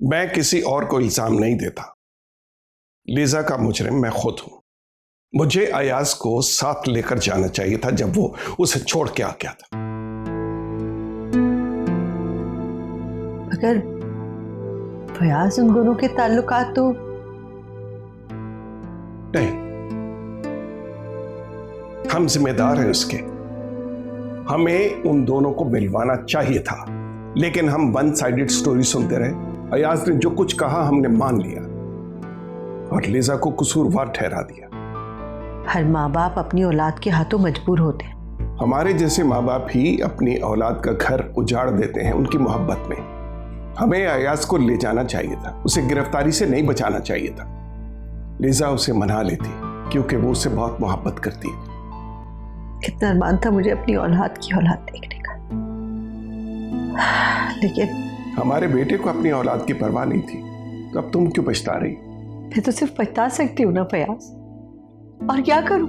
मैं किसी और को इल्जाम नहीं देता। लीजा का मुजरिम मैं खुद हूं। मुझे अयाज को साथ लेकर जाना चाहिए था जब वो उसे छोड़ के आ गया था। मगर फयाज उन दोनों के ताल्लुकात तो नहीं, हम जिम्मेदार हैं उसके। हमें उन दोनों को मिलवाना चाहिए था, लेकिन हम वन साइडेड स्टोरी सुनते रहे। अयाज ने जो कुछ कहा हमने मान लिया और लीजा को कसूरवार ठहरा दिया। हर माँ बाप अपनी औलाद के हाथों मजबूर होते हैं। हमारे जैसे माँ बाप ही अपनी औलाद का घर उजाड़ देते हैं उनकी मोहब्बत में। हमें अयाज को ले जाना चाहिए था, उसे गिरफ्तारी से नहीं बचाना चाहिए था। लीजा उसे मना लेती क्योंकि वो उससे बहुत मोहब्बत करती है। कितना अरमान था मुझे अपनी औलाद की औलाद देखने का, लेकिन हमारे बेटे को अपनी औलाद की परवाह नहीं थी, तो अब तुम क्यों पछता रही? मैं तो सिर्फ पछता सकती हूँ ना फयाज, और क्या करूं?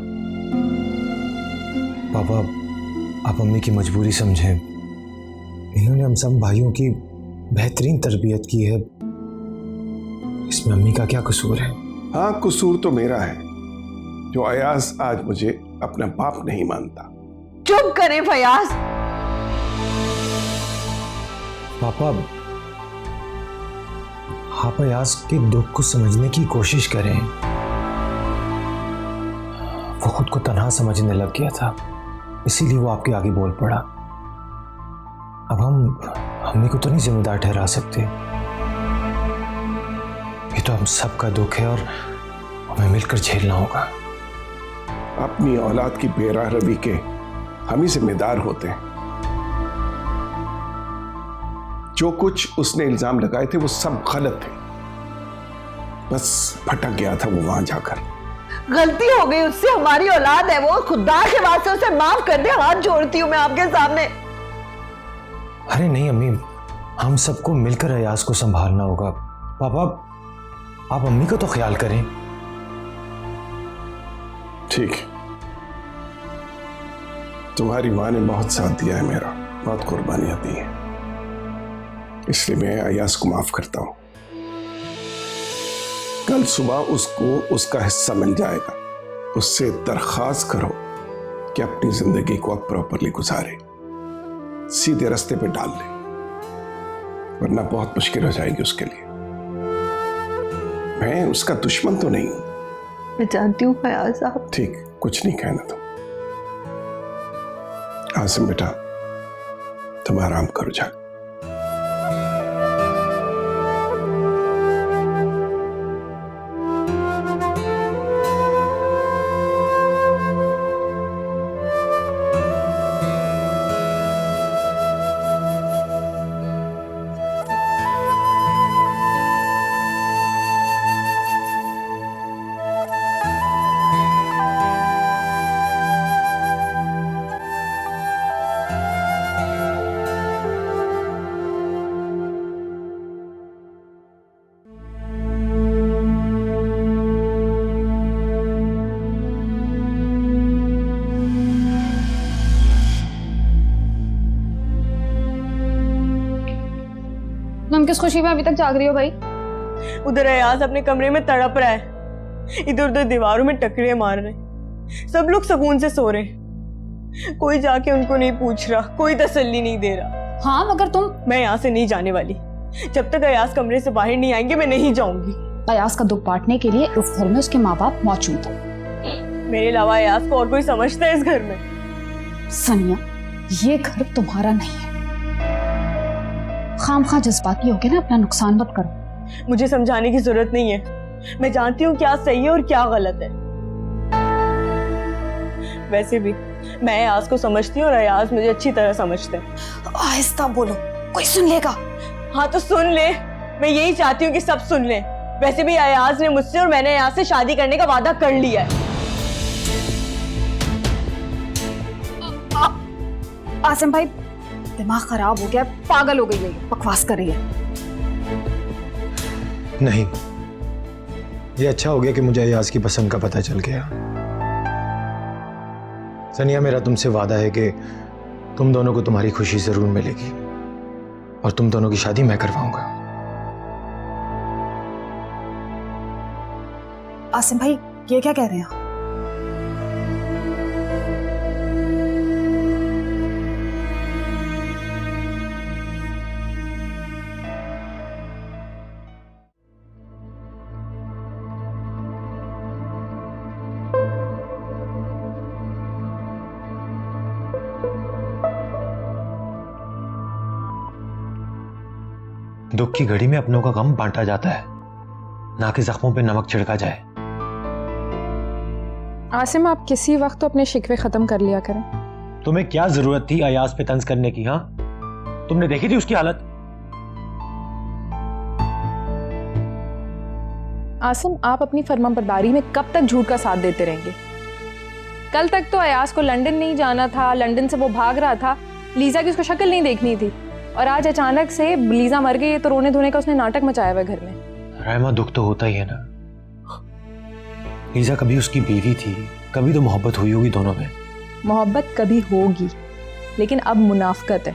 पापा, आप अम्मी की मजबूरी समझें। इन्होंने हम सब भाइयों की बेहतरीन तरबियत की है, इसमें अम्मी का क्या कसूर है? हाँ, कसूर तो मेरा है जो अयाज आज मुझे अपना बाप नहीं मानता। चुप करें फयाज। पापा, आप अयाज के दुख को समझने की कोशिश करें। वो खुद को तन्हा समझने लग गया था, इसीलिए वो आपके आगे बोल पड़ा। अब हम अम्मी को तो नहीं जिम्मेदार ठहरा सकते। ये तो हम सबका दुख है और हमें मिलकर झेलना होगा। अपनी औलाद की बेराह रवी के हम ही जिम्मेदार होते हैं। जो कुछ उसने इल्जाम लगाए थे वो सब गलत थे, बस भटक गया था वो वहां जाकर। गलती हो गई उससे, हमारी औलाद है वो, खुदा के वास्ते उसे माफ कर दे, हाथ जोड़ती हूँ मैं आपके सामने। अरे नहीं अम्मी, हम सबको मिलकर अयाज को संभालना होगा। पापा, आप अम्मी का तो ख्याल करें। ठीक है, तुम्हारी माँ ने बहुत साथ दिया है मेरा, बहुत कुर्बानियां दी हैं, इसलिए मैं अयाज को माफ करता हूं। कल सुबह उसको उसका हिस्सा मिल जाएगा। उससे दरख्वास्त करो कि अपनी जिंदगी को अब प्रॉपरली गुजारे, सीधे रास्ते पे डाल ले, वरना बहुत मुश्किल हो जाएगी उसके लिए। मैं उसका दुश्मन तो नहीं हूं। मैं जानती हूँ फयाज साहब। ठीक, कुछ नहीं कहना तुम। आसिम बेटा, तुम आराम करो जा। तुम किस खुशी में अभी तक जाग रही हो भाई? उधर अयाज अपने कमरे में तड़प रहा है, इधर उधर दीवारों में टकरे मार रहे, सब लोग सुकून से सो रहे, कोई जाके उनको नहीं पूछ रहा, कोई तसल्ली नहीं दे रहा। हाँ मगर तुम। मैं यहाँ से नहीं जाने वाली, जब तक अयाज कमरे से बाहर नहीं आएंगे मैं नहीं जाऊंगी। अयाज का दुख बांटने के लिए इस घर में उसके माँ बाप मौजूद हैं। मेरे अलावा अयाज को और कोई समझता है इस घर में? सनिया, ये घर तुम्हारा नहीं है। खामखा जज्बाती होके ना अपना नुकसान मत करो। मुझे समझाने की जरूरत नहीं है, मैं जानती हूँ क्या सही है और क्या गलत है। वैसे भी मैं अयाज को समझती हूँ और अयाज मुझे अच्छी तरह समझते हैं। आहिस्ता बोलो, कोई सुन लेगा। हाँ तो सुन ले, मैं यही चाहती हूँ कि सब सुन ले। वैसे भी अयाज ने मुझसे और मैंने अयाज से शादी करने का वादा कर लिया है। आसिम भाई, दिमाग खराब हो गया, पागल हो गई है, बकवास कर रही है। नहीं, ये अच्छा हो गया कि मुझे अयाज की पसंद का पता चल गया। सनिया, मेरा तुमसे वादा है कि तुम दोनों को तुम्हारी खुशी जरूर मिलेगी और तुम दोनों की शादी मैं करवाऊंगा। आसिम भाई ये क्या कह रहे हैं? दुख की घड़ी में अपनों का गम बांटा जाता है, ना कि जख्मों पे नमक छिड़का जाए। आसिम आप किसी वक्त तो अपने शिकवे खत्म कर लिया करें। तुम्हें क्या जरूरत थी अयाज पे तंज करने की? हाँ, तुमने देखी थी उसकी हालत? आसिम आप अपनी फर्माबरदारी में कब तक झूठ का साथ देते रहेंगे? कल तक तो अयाज को लंदन नहीं जाना था, लंदन से वो भाग रहा था, लीजा की उसको शक्ल नहीं देखनी थी, और आज अचानक से लीजा मर गई तो रोने धोने का उसने नाटक मचाया हुआ घर में। रहमा दुख तो होता ही है ना। लीजा कभी उसकी बीवी थी, कभी तो मोहब्बत हुई होगी दोनों में। मोहब्बत कभी होगी, लेकिन अब मुनाफकत है।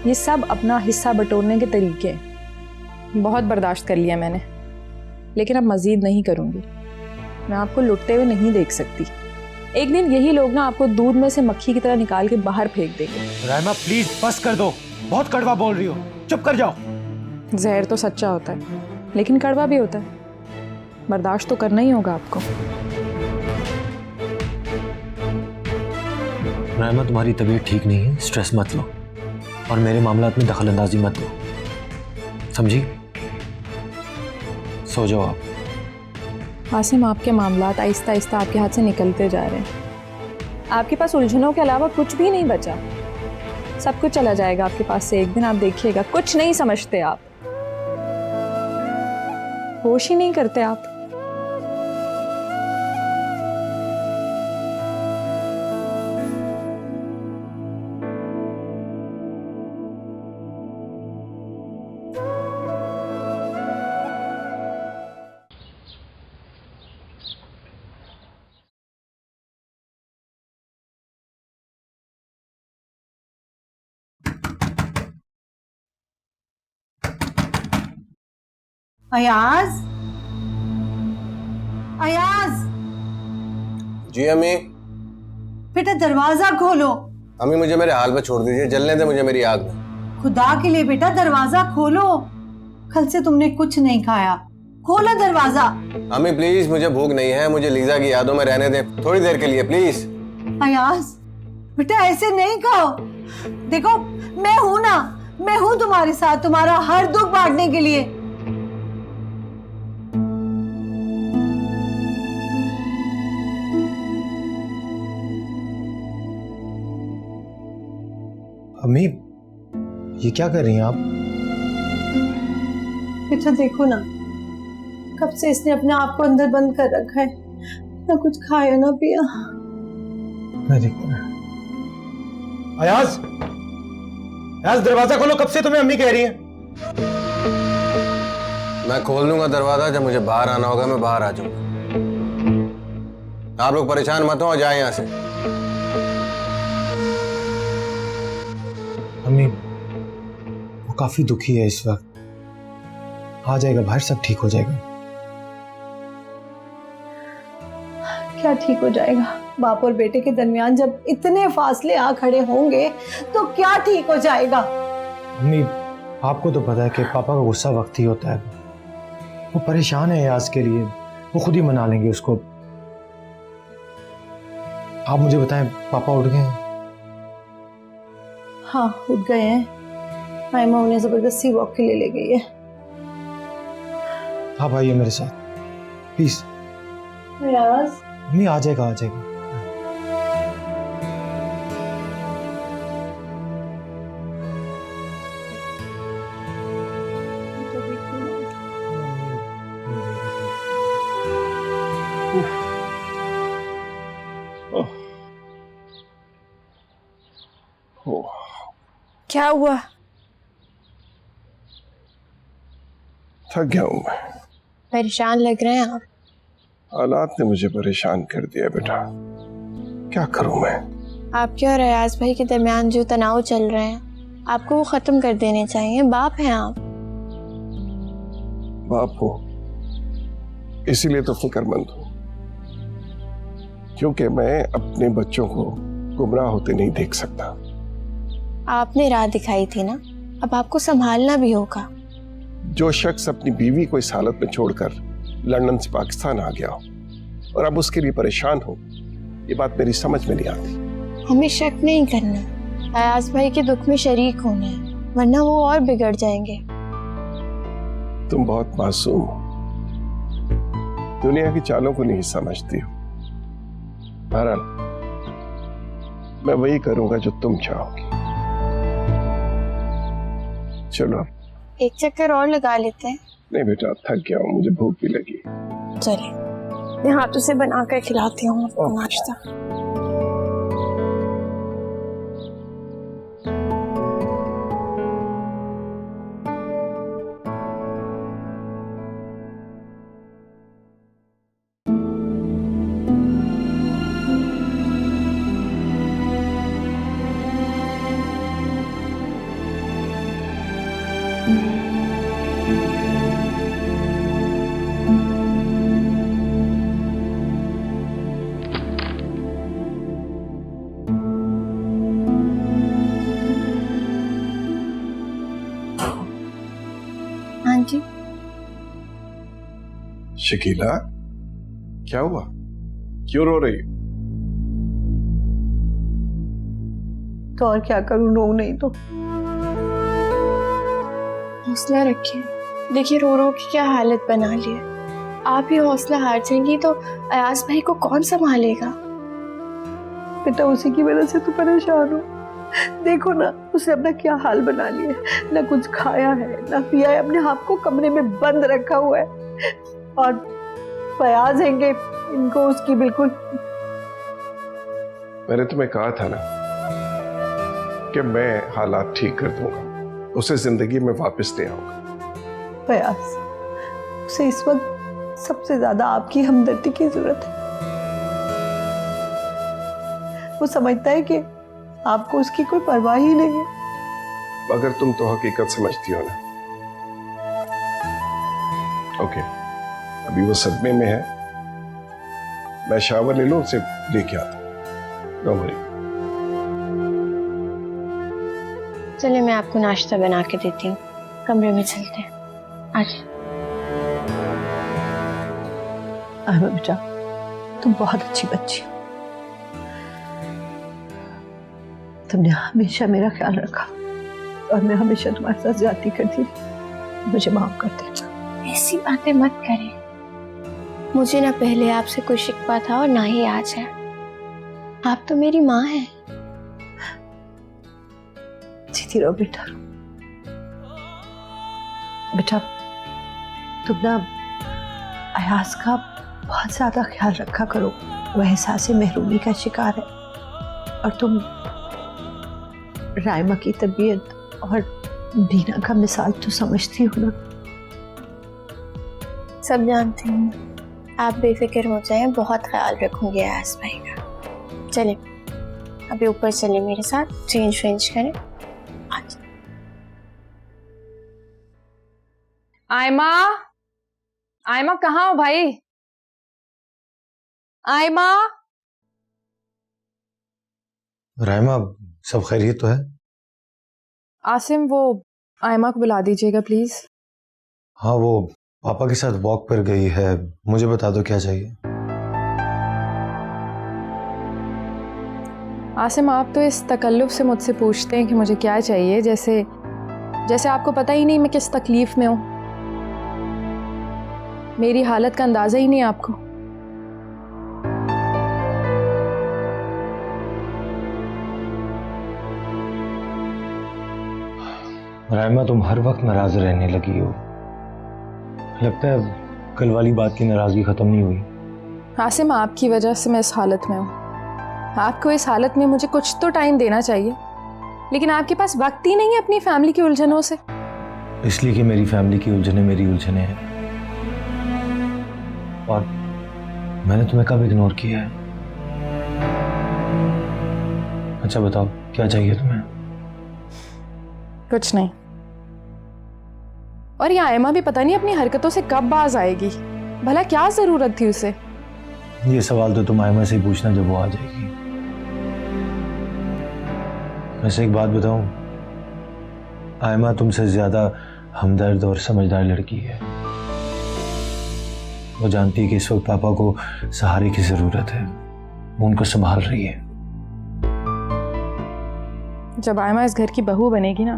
ये सब अपना हिस्सा बटोरने के तरीके हैं। बहुत बर्दाश्त कर लिया मैंने, लेकिन अब मजीद नहीं करूंगी। मैं आपको लुटते हुए नहीं देख सकती। एक दिन यही लोग ना आपको दूध में से मक्खी की तरह निकाल के बाहर फेंक देंगे। रहमा प्लीज बस कर दो, बहुत कड़वा बोल रही हो, चुप कर जाओ। जहर तो सच्चा होता है, लेकिन कड़वा भी होता है। बर्दाश्त तो करना ही होगा आपको। रहमा तुम्हारी तबीयत ठीक नहीं है, स्ट्रेस मत लो, और मेरे मामलात में दखल अंदाजी मत दो, समझी? सो जाओ आप। आसिम आपके मामलात आहिस्ता आहिस्ता आपके हाथ से निकलते जा रहे हैं। आपके पास उलझनों के अलावा कुछ भी नहीं बचा। सब कुछ चला जाएगा आपके पास से, एक दिन आप देखिएगा। कुछ नहीं समझते आप, होश ही नहीं करते आप। अयाज, अयाज, जी अम्मी। बेटा दरवाजा खोलो। अम्मी मुझे मेरे हाल पे छोड़ दीजिए, जलने दे मुझे मेरी आग में। खुदा के लिए बेटा दरवाजा खोलो। कल से तुमने कुछ नहीं खाया, खोलो दरवाजा। अम्मी प्लीज, मुझे भूख नहीं है, मुझे लीजा की यादों में रहने दें थोड़ी देर के लिए प्लीज। अयाज बेटा ऐसे नहीं कहो। देखो मैं हूं ना, मैं हूं तुम्हारे साथ, तुम्हारा हर दुख बांटने के लिए। अम्मी ये क्या कर रही हैं आप? बेटा देखो ना, कब से इसने अपने आप को अंदर बंद कर रखा है, ना कुछ खाया ना पिया। मैं देखता हूं। अयाज, अयाज दरवाजा खोलो, कब से तुम्हें अम्मी कह रही है? मैं खोल दूंगा दरवाजा, जब मुझे बाहर आना होगा मैं बाहर आ जाऊंगा। आप लोग परेशान मत हो, जाए यहाँ से। अम्मी वो काफी दुखी है इस वक्त, आ जाएगा बाहर, सब ठीक हो जाएगा। क्या ठीक हो जाएगा? बाप और बेटे के दरमियान जब इतने फासले आ खड़े होंगे तो क्या ठीक हो जाएगा? अम्मी आपको तो पता है कि पापा का गुस्सा वक्त ही होता है, वो परेशान है याज के लिए, वो खुद ही मना लेंगे उसको। आप मुझे बताएं, पापा उठ गए हैं? हाँ उठ गए हैं। आयमा उन्हें जबरदस्ती वॉक के लिए ले गई है। आप आइए मेरे साथ प्लीज। अयाज अम्मी आ जाएगा, आ जाएगा। क्या हुआ? थक गया हूं मैं। परेशान लग रहे हैं आप। हालात ने मुझे परेशान कर दिया बेटा, क्या करूं मैं? आपके और अयाज भाई के दरमियान जो तनाव चल रहे हैं, आपको वो खत्म कर देने चाहिए। बाप हैं आप। बाप हो इसीलिए तो फिक्रमंद हूं, क्योंकि मैं अपने बच्चों को गुमराह होते नहीं देख सकता। आपने राह दिखाई थी ना, अब आपको संभालना भी होगा। जो शख्स अपनी बीवी को इस हालत में छोड़कर लंदन से पाकिस्तान आ गया हो और अब उसके लिए परेशान हो, ये बात मेरी समझ में नहीं आती। हमें शक नहीं करना, अयाज भाई के दुख में शरीक होना है, वरना वो और बिगड़ जाएंगे। तुम बहुत मासूम हो, दुनिया की चालों को नहीं समझती हो। बहरहाल मैं वही करूंगा जो तुम चाहोगी। चलो एक चक्कर और लगा लेते हैं। नहीं बेटा, थक गया हूं, मुझे भूख भी लगी। चलिए, मैं हाथों से बना कर खिलाती हूँ आपको नाश्ता। हाँ जी। शकीला, क्या हुआ? क्यों रो रही हो? तो और क्या करूं, रो नहीं तो। हौसला रखिए, देखिए रो रो की क्या हालत बना ली है। आप ही हौसला हार जाएंगी तो अयाज भाई को कौन संभालेगा? बेटा उसी की वजह से तो परेशान हो। देखो ना, उसने अपना क्या हाल बना लिया, ना कुछ खाया है ना पिया है, अपने आप को कमरे में बंद रखा हुआ है। और फयाज हैंगे, इनको उसकी बिल्कुल। मैंने तुम्हें कहा था ना कि मैं हालात ठीक कर दूंगा, उसे जिंदगी में वापस ले आऊंगा। फयाज, उसे इस वक्त सबसे ज्यादा आपकी हमदर्दी की जरूरत है। वो समझता है कि आपको उसकी कोई परवाह ही नहीं है। अगर तुम तो हकीकत समझती हो ना। ओके, अभी वो सदमे में है, मैं शावर ले लूं, उसे लेके आता हूं। Don't worry. चलिए मैं आपको नाश्ता बना के देती हूँ, कमरे में चलते हैं। आज अहमद बेटा, तुम बहुत अच्छी बच्ची हो। तुमने हमेशा मेरा ख्याल रखा और मैं हमेशा तुम्हारे साथ ज्यादती करती थी। मुझे माफ कर दे। ऐसी बातें मत करें। मुझे ना पहले आपसे कोई शिकवा था और ना ही आज है। आप तो मेरी माँ हैं। जीती रहो बेटा। बेटा तुम ना अयाज का बहुत ज्यादा ख्याल रखा करो, वो एहसास महरूमी का शिकार है। और तुम रायमा की तबीयत और दीना का मिसाल तो समझती हो ना। सब जानती हूँ, आप बेफिक्र हो जाएं, बहुत ख्याल रखूंगी अयाज भाई का। चलिए अभी ऊपर चलिए मेरे साथ, चेंज वेंज करें। आज आयमा, आयमा कहाँ हो भाई? आयमा। रायमा, सब खैरियत तो है? आसिम, वो आयमा को बुला दीजिएगा प्लीज। हाँ, वो पापा के साथ वॉक पर गई है, मुझे बता दो क्या चाहिए। आसिम, आप तो इस तकल्लुफ से मुझसे पूछते हैं कि मुझे क्या चाहिए, जैसे जैसे आपको पता ही नहीं मैं किस तकलीफ में हूं। मेरी हालत का अंदाजा ही नहीं आपको। रायमा, तुम हर वक्त नाराज रहने लगी हो। लगता है कल वाली बात की नाराजगी खत्म नहीं हुई। आसिम, आपकी वजह से मैं इस हालत में हूँ। आपको इस हालत में मुझे कुछ तो टाइम देना चाहिए, लेकिन आपके पास वक्त ही नहीं है अपनी फैमिली की उलझनों से। इसलिए कि मेरी फैमिली की उलझने मेरी उलझने हैं। और मैंने तुम्हें कब इग्नोर किया है? अच्छा बताओ, क्या चाहिए तुम्हें? कुछ नहीं। और ये आयमा भी पता नहीं अपनी हरकतों से कब बाज आएगी। भला क्या जरूरत थी उसे? ये सवाल तो तुम आयमा से ही पूछना जब वो आ जाएगी। वैसे एक बात बताऊं, आयमा तुमसे ज्यादा हमदर्द और समझदार लड़की है। वो जानती है कि इस वक्त पापा को सहारे की जरूरत है, वो उनको संभाल रही है। जब आयमा इस घर की बहू बनेगी ना,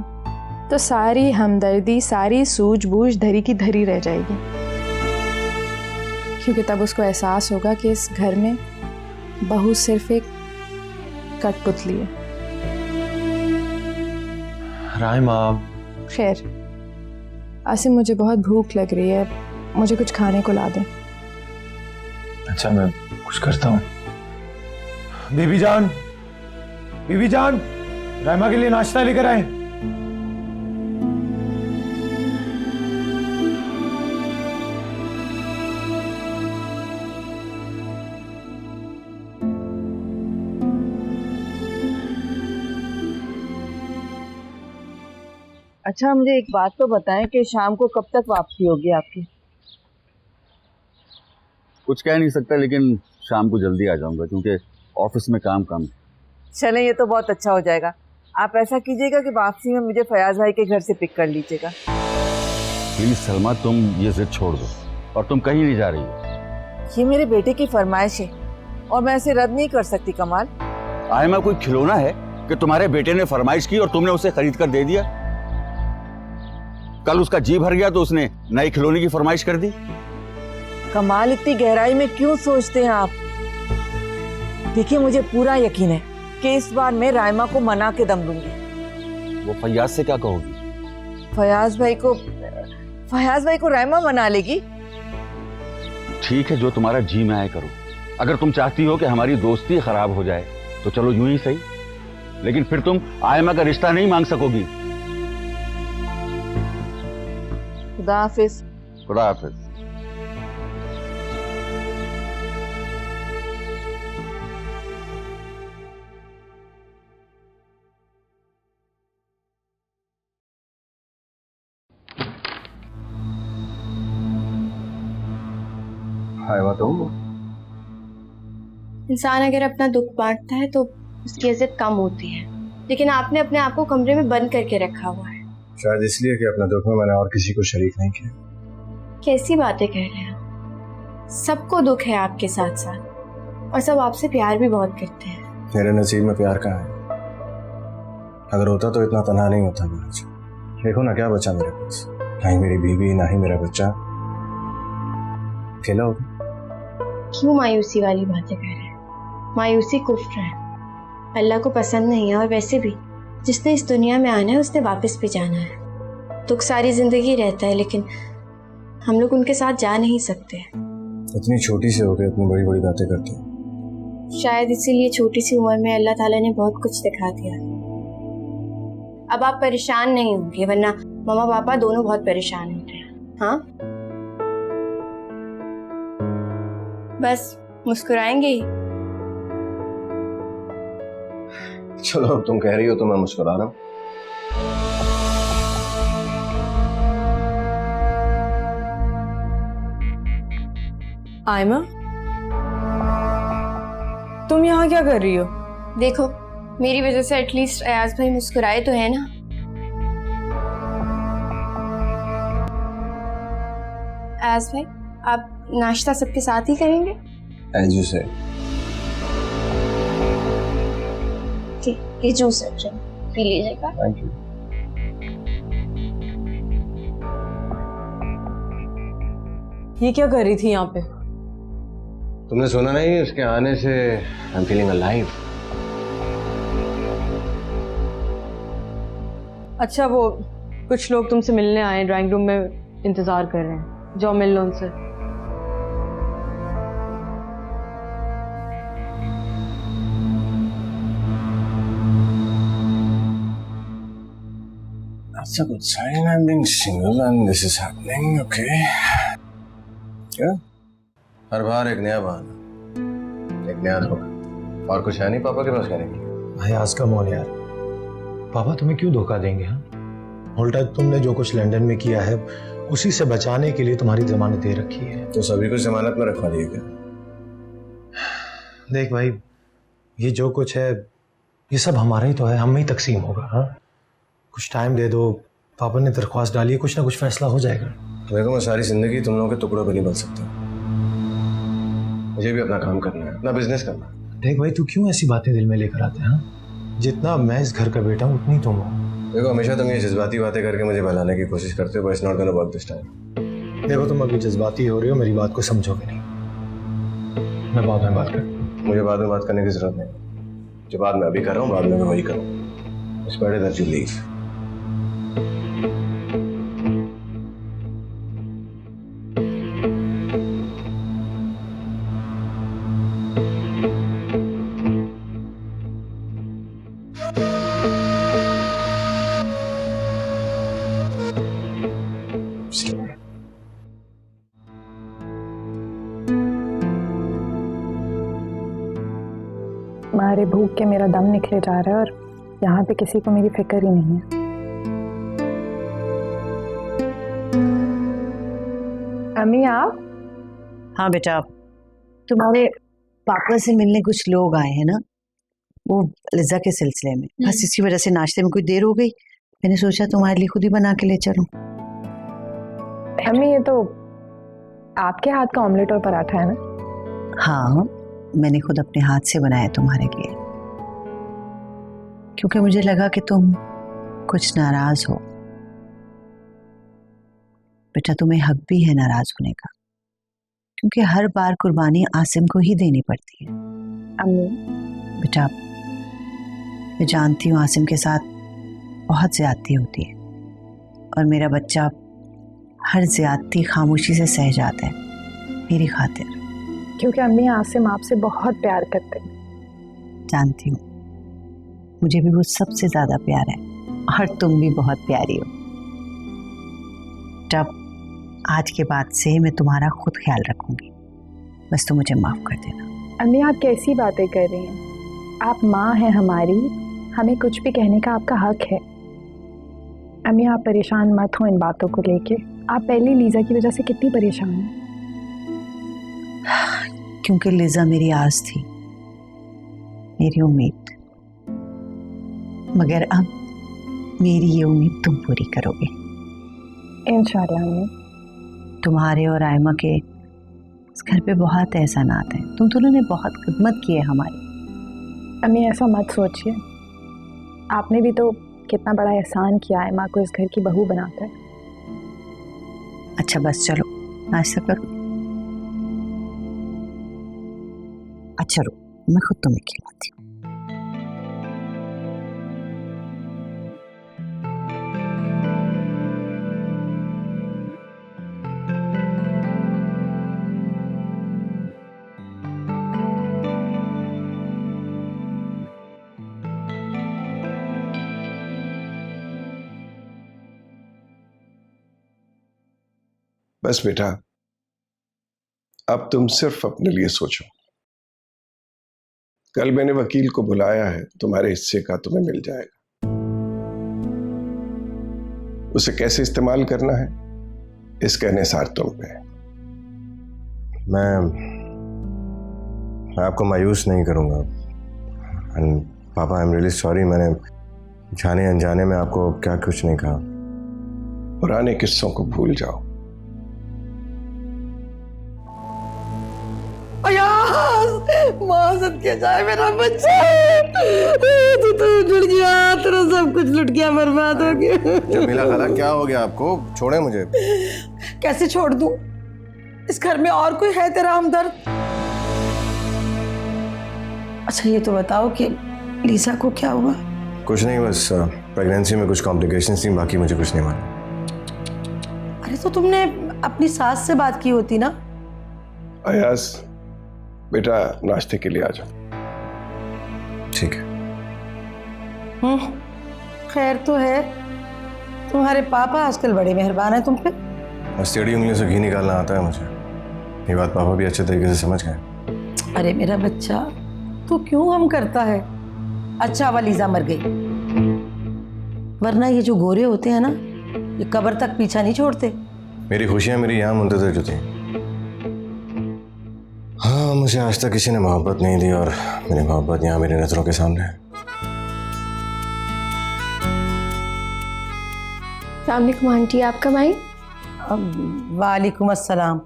तो सारी हमदर्दी, सारी सूझबूझ धरी की धरी रह जाएगी, क्योंकि तब उसको एहसास होगा कि इस घर में बहू सिर्फ एक कठपुतली है। राइमा, खैर आसिम, मुझे बहुत भूख लग रही है, मुझे कुछ खाने को ला दें। अच्छा मैं कुछ करता हूँ। बीबी जान, राइमा के लिए नाश्ता लेकर आए। अच्छा मुझे एक बात तो बताएं कि शाम को कब तक वापसी होगी आपकी? कुछ कह नहीं सकता, लेकिन शाम को जल्दी आ जाऊंगा क्योंकि ऑफिस में काम है। चलें, ये तो बहुत अच्छा हो जाएगा। आप ऐसा कीजिएगा कि वापसी में मुझे फयाज भाई के घर से पिक कर लीजिएगा। प्लीज सलमा, तुम ये जिद छोड़ दो और तुम कहीं नहीं जा रही हो। ये मेरे बेटे की फरमाइश है और मैं इसे रद्द नहीं कर सकती। कमाल, आयमा कोई खिलौना है कि तुम्हारे बेटे ने फरमाइश की और तुमने उसे खरीद कर दे दिया? कल उसका जी भर गया तो उसने नए खिलौने की फरमाइश कर दी। कमाल, इतनी गहराई में क्यों सोचते हैं आप? देखिए, मुझे पूरा यकीन है कि इस बार मैं राइमा को मना के दम दूंगी। वो फयाज से क्या कहोगी? फयाज भाई को राइमा मना लेगी। ठीक है, जो तुम्हारा जी में आए करो। अगर तुम चाहती हो कि हमारी दोस्ती खराब हो जाए तो चलो यूं ही सही, लेकिन फिर तुम आयमा का रिश्ता नहीं मांग सकोगी। खुदा हाफिज। खुदा हाफिज। इंसान अगर अपना दुख बांटता है तो उसकी इज्जत कम होती है, लेकिन आपने अपने आप को कमरे में बंद करके रखा हुआ है। शायद इसलिए कि अपना दुख में मैंने और किसी को शरीक नहीं किया। कैसी बातें कह रहे हैं? सबको दुख है आपके साथ साथ, और सब आपसे प्यार भी बहुत करते हैं। मेरे नसीब में प्यार कहाँ है? अगर होता तो इतना तन्हा नहीं होता मैं आज। देखो ना, क्या बचा मेरे पास? ना ही मेरी बीवी, ना ही मेरा बच्चा। अकेला हो गया। क्यों मायूसी वाली बातें कह रहे हैं? मायूसी कुफ्र है, अल्लाह को पसंद नहीं है। और वैसे भी जिसने इस दुनिया में आना है उसने वापस भी जाना है। दुख सारी जिंदगी रहता है, लेकिन हम लोग उनके साथ जा नहीं सकते। इतनी छोटी सी हो गई, इतनी बड़ी बड़ी बातें करते हैं। शायद इसीलिए छोटी सी उम्र में अल्लाह ताला ने बहुत कुछ दिखा दिया। अब आप परेशान नहीं होंगे, वरना मम्मा पापा दोनों बहुत परेशान होते हैं। हाँ, बस मुस्कुराएंगे ही। चलो, अब तुम कह रही हो तो मैं मुस्कुरा रहा हूँ। आयमा, तुम यहाँ क्या कर रही हो? देखो, मेरी वजह से एटलीस्ट अयाज भाई मुस्कुराए तो है ना। अयाज भाई, आप नाश्ता सबके साथ ही करेंगे? As you say. ठीक, ये जूस है, पी लीजिएगा। Thank you. ये क्या कर रही थी यहाँ पे? तुमने सुना नहीं? उसके आने से I'm feeling alive. अच्छा, वो कुछ लोग तुमसे मिलने आए, ड्राइंग रूम में इंतजार कर रहे हैं, जाओ मिल लो उनसे। That's a good sign. I'm being single and this is happening. Okay. क्या? हर बार एक नया बहाना, एक नया धोखा। और कुछ है नहीं पापा के पास करने के लिए। भाई आज का मौन यार, पापा तुम्हें क्यों धोखा देंगे? हाँ, उल्टा तुमने जो कुछ लंदन में किया है उसी से बचाने के लिए तुम्हारी जमानत दे रखी है। तो सभी को जमानत में रखवा दिया क्या? देख भाई, ये जो कुछ है ये सब हमारा ही तो है, हम ही तकसीम होगा। हाँ, कुछ टाइम दे दो, पापा ने दरख्वास्त डाली है, कुछ ना कुछ फैसला हो जाएगा। देखो, मैं सारी जिंदगी तुम लोगों के टुकड़ों पर नहीं बन सकता। मुझे भी अपना काम करना है, अपना बिजनेस करना है। देख भाई, तू क्यों ऐसी बातें दिल में लेकर आते हैं? जितना मैं इस घर का बेटा हूँ उतनी तुम हो। देखो, हमेशा तुम ये जज्बाती बातें करके मुझे बहलाने की कोशिश करते हो, but it's not gonna work this time. देखो, तुम अभी जज्बाती हो रही हो, मेरी बात को समझोगे नहीं। मैं बाद में बात करूँ। मुझे बाद में बात करने की जरूरत नहीं। जो बात मैं अभी कर रहा हूँ, बाद में मैं वही करूँ। It's better that you leave. मारे भूख के मेरा दम निकले जा रहा है और यहाँ पे किसी को मेरी फिक्र ही नहीं है। अम्मी आप? हाँ बेटा, तुम्हारे पापा से मिलने कुछ लोग आए हैं ना, वो लिज़ा के सिलसिले में। बस इसी वजह से नाश्ते में कुछ देर हो गई। मैंने सोचा तुम्हारे लिए खुद ही बना के ले चलूं। अम्मी, ये तो आपके हाथ का ऑमलेट और पराठा है ना? हाँ, मैंने खुद अपने हाथ से बनाया तुम्हारे लिए, क्योंकि मुझे लगा कि तुम कुछ नाराज हो। बेटा, तुम्हें हक भी है नाराज होने का, क्योंकि हर बार कुर्बानी आसिम को ही देनी पड़ती है। अम्मी बेटा, मैं जानती हूँ आसिम के साथ बहुत ज्यादती होती है, और मेरा बच्चा हर ज्यादती खामोशी से सह जाता है मेरी खातिर। क्योंकि अम्मी, आसिम आपसे बहुत प्यार करते हैं। जानती हूँ, मुझे भी वो सबसे ज्यादा प्यार है, और तुम भी बहुत प्यारी हो। जब आज के बाद से मैं तुम्हारा खुद ख्याल रखूंगी, बस तुम मुझे माफ कर देना। अम्मी, आप कैसी बातें कर रही हैं? आप माँ हैं हमारी, हमें कुछ भी कहने का आपका हक है। अम्मी, आप परेशान मत हो इन बातों को लेके। आप पहले लीजा की वजह से कितनी परेशान हैं। क्योंकि लिज़ा मेरी आस थी, मेरी उम्मीद, मगर अब मेरी ये उम्मीद तुम पूरी करोगे इंशाल्लाह। अम्मी, तुम्हारे और आयमा के इस घर पे बहुत एहसानात हैं। तुम दोनों ने बहुत खिदमत की है हमारी। अम्मी, ऐसा मत सोचिए, आपने भी तो कितना बड़ा एहसान किया है माँ को इस घर की बहू बनाकर। अच्छा बस चलो, नाश्ता करो। अच्छा रो, मैं खुद तुम्हें खिलाती हूँ। बस बेटा, अब तुम सिर्फ अपने लिए सोचो। कल मैंने वकील को बुलाया है, तुम्हारे हिस्से का तुम्हें मिल जाएगा। उसे कैसे इस्तेमाल करना है इसका इन्हिसार तुम पे है। मैं आपको मायूस नहीं करूंगा। एंड पापा, आई एम रियली सॉरी, मैंने जाने अनजाने में आपको क्या कुछ नहीं कहा। पुराने किस्सों को भूल जाओ। मौसम के जाए मेरा बच्चा, तू तो जुड़ गया, तेरा सब कुछ लुट गया, बर्बाद हो गया। जमीला खाला, क्या हो गया आपको? छोड़े मुझे। कैसे छोड़ दूं? इस घर में और कोई है तेरा हमदर्द? अच्छा ये तो बताओ कि लीसा को क्या हुआ? कुछ नहीं, बस प्रेगनेंसी में कुछ कॉम्प्लिकेशंस थी, बाकी मुझे कुछ नहीं मालूम। अरे तो तुमने अपनी सास से बात की होती ना। अयाज बेटा, नाश्ते के लिए आ जाओ। ठीक है। खैर तो है, तुम्हारे पापा आजकल बड़े मेहरबान हैं तुम पे। बस टेढ़ी उंगलियों से घी निकालना आता है मुझे। ये बात पापा भी अच्छे तरीके से समझ गए। अरे मेरा बच्चा, तू क्यों हम करता है? अच्छा लीजा मर गई, वरना ये जो गोरे होते हैं ना, ये कब्र तक पीछा नहीं छोड़ते। मेरी खुशियां मेरी यहाँ मुंतजर जो थी। हाँ, मुझे आज तक किसी ने मोहब्बत नहीं दी और मेरी मोहब्बत यहाँ मेरी नजरों के सामने है। अस्सलामुअलैकुम आंटी, आप कब आई? वालेकुम अस्सलाम।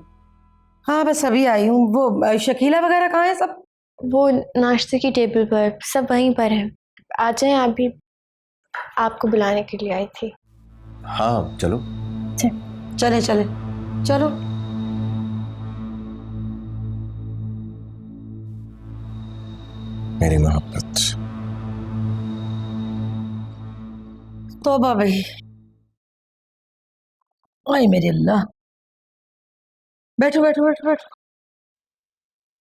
हाँ बस अभी आई हूँ। वो शकीला वगैरह कहाँ है सब? वो नाश्ते की टेबल पर, सब वहीं पर है। आ जाएं, आप भी आपको बुलाने के लिए आई थी। हाँ चलो। चले चले चलो। मेरी मोहब्बत। तौबा भाई, ओए मेरे अल्लाह। बैठो बैठो बैठो बैठो।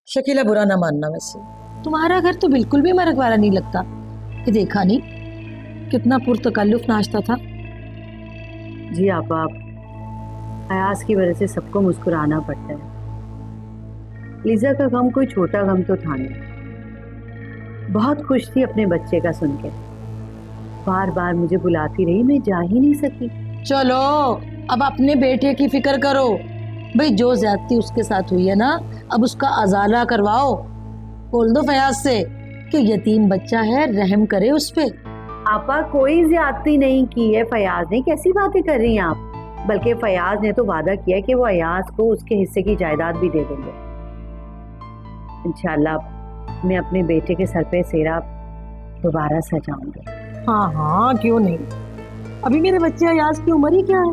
शकीला बुरा ना मानना, वैसे तुम्हारा घर तो बिल्कुल भी मरग वाला नहीं लगता। कि देखा नहीं कितना पुरतकल्लुफ नाश्ता था। जी आप अयास की वजह से सबको मुस्कुराना पड़ता है। लीजा का गम कोई छोटा गम तो था नहीं। बहुत खुश थी अपने बच्चे का सुन के। बार बार मुझे बुलाती रही, मैं जा ही नहीं सकी। चलो अब अपने बेटे की फिक्र करो भाई। जो ज्यादती उसके साथ हुई है ना, अब उसका अजाला करवाओ। बोल दो फयाज से कि यतीम बच्चा है, रहम करे उस पे। आपा कोई ज्यादती नहीं की है फयाज ने। कैसी बातें कर रही हैं आप? बल्कि फयाज ने तो वादा किया कि वो अयाज को उसके हिस्से की जायदाद भी दे देंगे। इंशाल्लाह मैं अपने बेटे के सर पे सेहरा दोबारा सजाऊंगी। हाँ हाँ क्यों नहीं। अभी मेरे बच्चे अयाज की उम्र ही क्या है।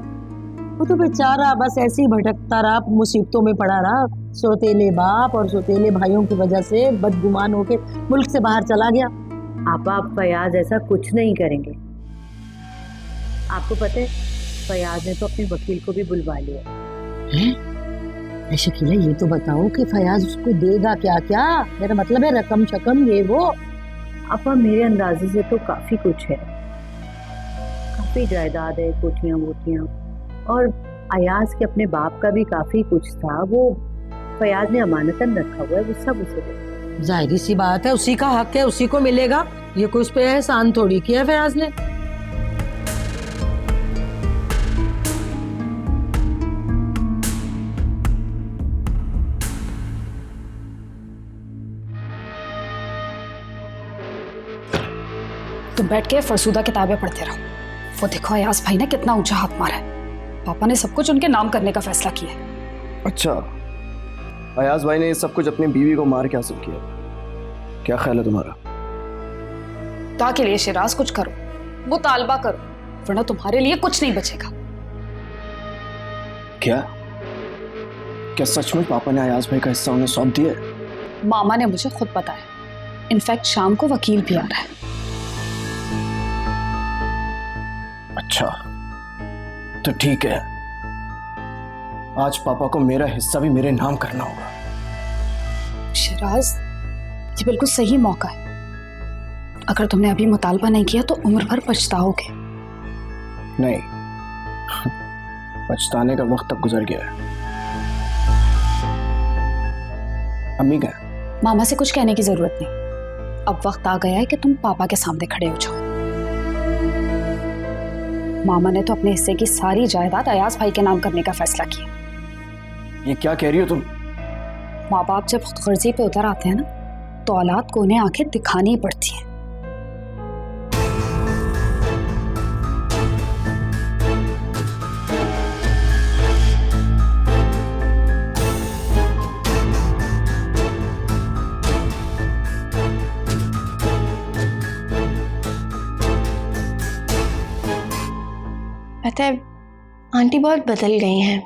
वो तो बेचारा बस ऐसे ही भटकता रहा, मुसीबतों में पड़ा रहा। सौतेले बाप और सौतेले भाइयों की वजह से बदगुमान होके मुल्क से बाहर चला गया। आप फयाज ऐसा कुछ नहीं करेंगे। आपको पता है फयाज ने तो अपने वकील को भी बुलवा लिया है। शकीला ये तो बताओ कि फयाज उसको देगा क्या क्या? मेरा मतलब है रकम शकम ये वो। आपा मेरे अंदाजे से तो काफी कुछ है। काफी जायदाद है, कोठियां वोटियां, और अयाज के अपने बाप का भी काफी कुछ था। वो फयाज ने अमानतन रखा हुआ है, वो सब उसे दे। जाहिर सी बात है, उसी का हक है, उसी को मिलेगा। ये कोई उस पे एहसान थोड़ी किया फयाज ने। तुम बैठ के फरसूदा किताबें पढ़ते रहो। वो देखो अयाज भाई ने कितना ऊंचा हाथ मारा है। पापा ने सब कुछ उनके नाम करने का फैसला किया है। अच्छा, अयाज भाई ने ये सब कुछ अपनी बीवी को मार के हासिल किया। क्या ख्याल है तुम्हारा? खुदा के लिए शिराज कुछ करो, वो तालबा करो, वरना तुम्हारे लिए कुछ नहीं बचेगा। क्या क्या सच में पापा ने अयाज भाई का हिस्सा उन्हें सौंप दिया? मामा ने मुझे खुद बताया। इनफैक्ट शाम को वकील भी आ रहा है। अच्छा तो ठीक है, आज पापा को मेरा हिस्सा भी मेरे नाम करना होगा। शिराज, ये बिल्कुल सही मौका है। अगर तुमने अभी मुतालबा नहीं किया तो उम्र भर पछताओगे। नहीं, पछताने का वक्त तक गुजर गया है। अम्मी का मामा से कुछ कहने की जरूरत नहीं। अब वक्त आ गया है कि तुम पापा के सामने खड़े हो जाओ। मामा ने तो अपने हिस्से की सारी जायदाद अयाज भाई के नाम करने का फैसला किया। ये क्या कह रही हो तुम? माँ बाप जब खुदगर्जी पे उतर आते हैं ना, तो औलाद को उन्हें आंखें दिखानी ही पड़ती हैं। पता है आंटी बहुत बदल गई हैं।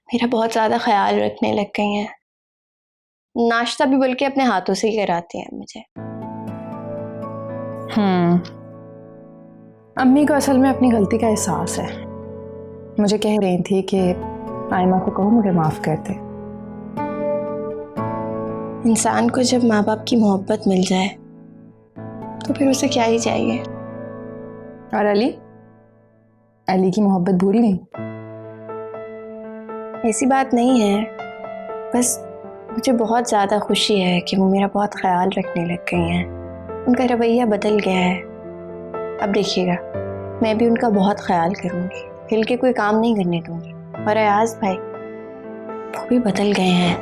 मेरा बहुत ज़्यादा ख्याल रखने लग गई हैं। नाश्ता भी बल्कि अपने हाथों से ही कराती हैं मुझे। अम्मी को असल में अपनी गलती का एहसास है। मुझे कह रही थी कि आयमा को कहो मुझे माफ़ कर दे। इंसान को जब माँ बाप की मोहब्बत मिल जाए तो फिर उसे क्या ही चाहिए। और अली की मोहब्बत भूल गई? ऐसी बात नहीं है, बस मुझे बहुत ज़्यादा खुशी है कि वो मेरा बहुत ख्याल रखने लग गई हैं। उनका रवैया बदल गया है। अब देखिएगा, मैं भी उनका बहुत ख्याल करूँगी हिल के कोई काम नहीं करने दूंगी। और अयाज भाई वो भी बदल गए हैं,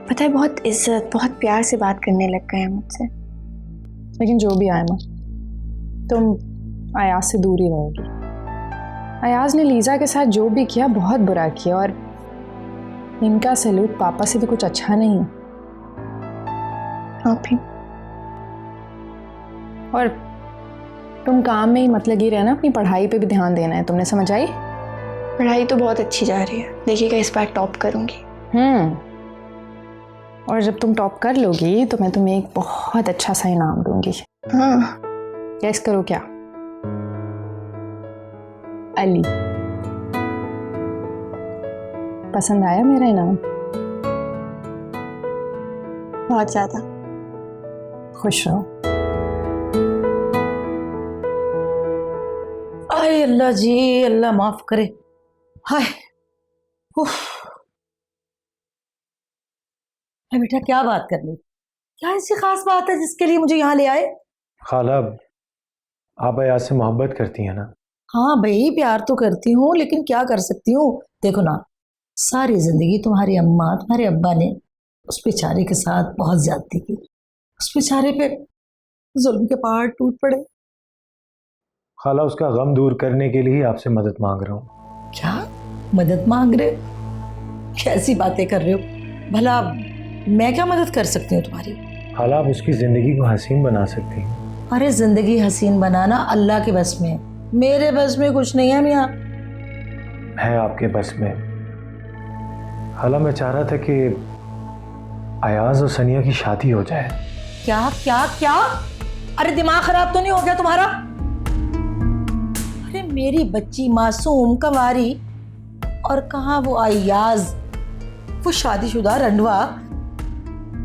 पता है, बहुत इज्जत बहुत प्यार से बात करने लग गए हैं मुझसे। लेकिन जो भी आयमा, तुम अयाज से दूर ही रहोगी। अयाज ने लीजा के साथ जो भी किया बहुत बुरा किया, और इनका सलूक पापा से भी कुछ अच्छा नहीं है। आप भी। और तुम काम में ही मत लगी रहना, अपनी पढ़ाई पे भी ध्यान देना है, तुमने समझ आई? पढ़ाई तो बहुत अच्छी जा रही है, देखिएगा इस बार टॉप करूंगी। और जब तुम टॉप कर लोगी तो मैं तुम्हें एक बहुत अच्छा सा इनाम दूंगी। हाँ। गैस करो क्या? अली। पसंद आया मेरा इनाम? बहुत ज्यादा। खुश रहो। आए अल्लाह जी, अल्लाह माफ करे। हाय, बेटा क्या बात कर ली? क्या ऐसी खास बात है जिसके लिए मुझे यहाँ ले आए? खाला, आप अयाज से मोहब्बत करती हैं ना? हाँ भाई, प्यार तो करती हूँ, लेकिन क्या कर सकती हूँ। देखो ना, सारी जिंदगी तुम्हारी अम्मा तुम्हारे अब्बा ने उस बेचारे के साथ बहुत ज्यादती की, उस बेचारे पे जुल्म के पहाड़ टूट पड़े। खाला, उसका गम दूर करने के लिए ही आपसे मदद मांग रहा हूँ। क्या मदद मांग रहे? कैसी बातें कर रहे हो? भला मैं क्या मदद कर सकती हूँ तुम्हारी? खाला, आप उसकी जिंदगी को हसीन बना सकती हैं। अरे जिंदगी हसीन बनाना अल्लाह के बस में, मेरे बस में कुछ नहीं है मियाँ। है आपके बस में। खाला, मैं चाह रहा था कि अयाज और सनिया की शादी हो जाए। क्या क्या क्या? अरे दिमाग खराब तो नहीं हो गया तुम्हारा? अरे मेरी बच्ची मासूम कंवारी, और कहाँ वो अयाज, वो शादीशुदा रंडवा।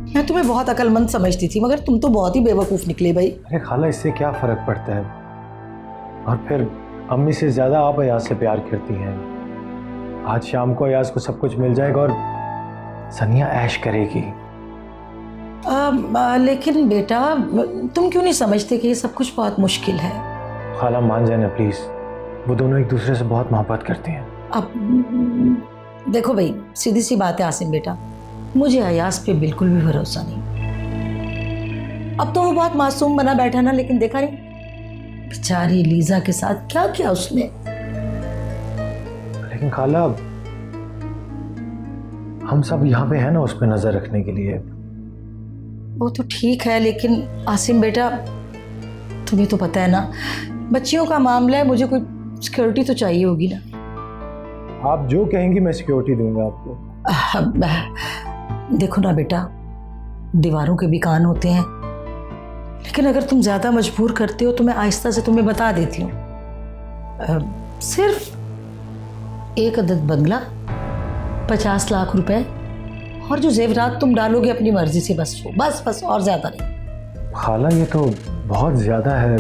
मैं तुम्हें बहुत अक्लमंद समझती थी, मगर तुम तो बहुत ही बेवकूफ निकले भाई। अरे खाला, इससे क्या फर्क पड़ता है? और फिर अम्मी से ज्यादा आप अयाज से प्यार करती हैं। आज शाम को अयाज को सब कुछ मिल जाएगा और सनिया ऐश करेगी। लेकिन बेटा, तुम क्यों नहीं समझते कि ये सब कुछ बहुत मुश्किल है? खाला मान जाए ना प्लीज, वो दोनों एक दूसरे से बहुत मोहब्बत करते हैं। अब देखो भाई, सीधी सी बात है आसिम बेटा, मुझे अयाज पे बिल्कुल भी भरोसा नहीं। अब तो वो बहुत मासूम बना बैठा ना, लेकिन देखा नहीं बेचारी लीजा के साथ क्या किया उसने। लेकिन खाला, हम सब यहाँ पे हैं ना उस पर नजर रखने के लिए। वो तो ठीक है, लेकिन आसिम बेटा तुम्हें तो पता है ना, बच्चियों का मामला है, मुझे कोई सिक्योरिटी तो चाहिए होगी ना। आप जो कहेंगी मैं सिक्योरिटी दूंगा आपको। देखो ना बेटा, दीवारों के भी कान होते हैं, लेकिन अगर तुम ज्यादा मजबूर करते हो तो मैं आहिस्ता से तुम्हें बता देती हूँ। सिर्फ एक अदद बंगला, 50 लाख रुपए, और जो जेवरात तुम डालोगे अपनी मर्जी से, बस वो, बस और ज्यादा नहीं। खाला, ये तो बहुत ज्यादा है।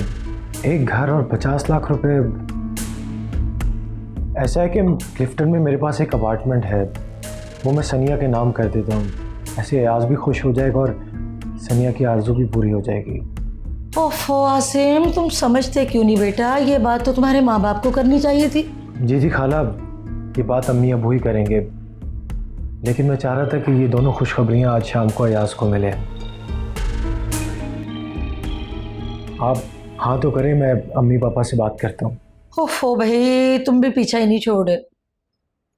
एक घर और 50 लाख रुपए। ऐसा है कि क्लिफ्टन में मेरे पास एक अपार्टमेंट है, वो मैं सनिया के नाम कर देता हूँ। ऐसे अयाज भी खुश हो जाएगा और सनिया की आरज़ू भी पूरी हो जाएगी। ओफो आसिम, तुम समझते क्यों नहीं बेटा? ये बात तो तुम्हारे माँ बाप को करनी चाहिए थी। जी खाला, ये बात अम्मी अबू ही करेंगे, लेकिन मैं चाह रहा था कि ये दोनों खुशखबरियाँ आज शाम को अयाज को मिले। आप हाँ तो करें, मैं अम्मी पापा से बात करता हूँ। ओफो भाई, तुम भी पीछा ही नहीं छोड़े।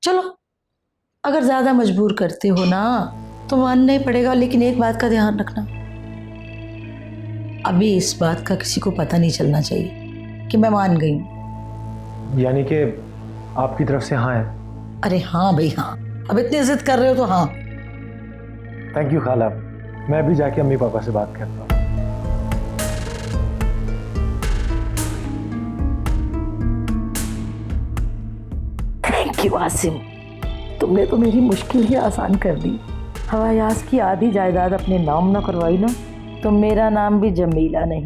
चलो, अगर ज़्यादा मजबूर करते हो ना तो मानना ही पड़ेगा, लेकिन एक बात का ध्यान रखना, अभी इस बात का किसी को पता नहीं चलना चाहिए कि मैं मान गई हूँ। यानी कि आपकी तरफ से हाँ है? अरे हाँ भाई हाँ, अब इतनी जिद कर रहे हो तो हाँ। थैंक यू खाला, मैं अभी जाके अम्मी पापा से बात करता हूँ। थैंक यू आसिम, तुमने तो मेरी मुश्किल ही आसान कर दी। हवायाज की आधी जायदाद अपने नाम ना करवाई ना, तो मेरा नाम भी जमीला नहीं।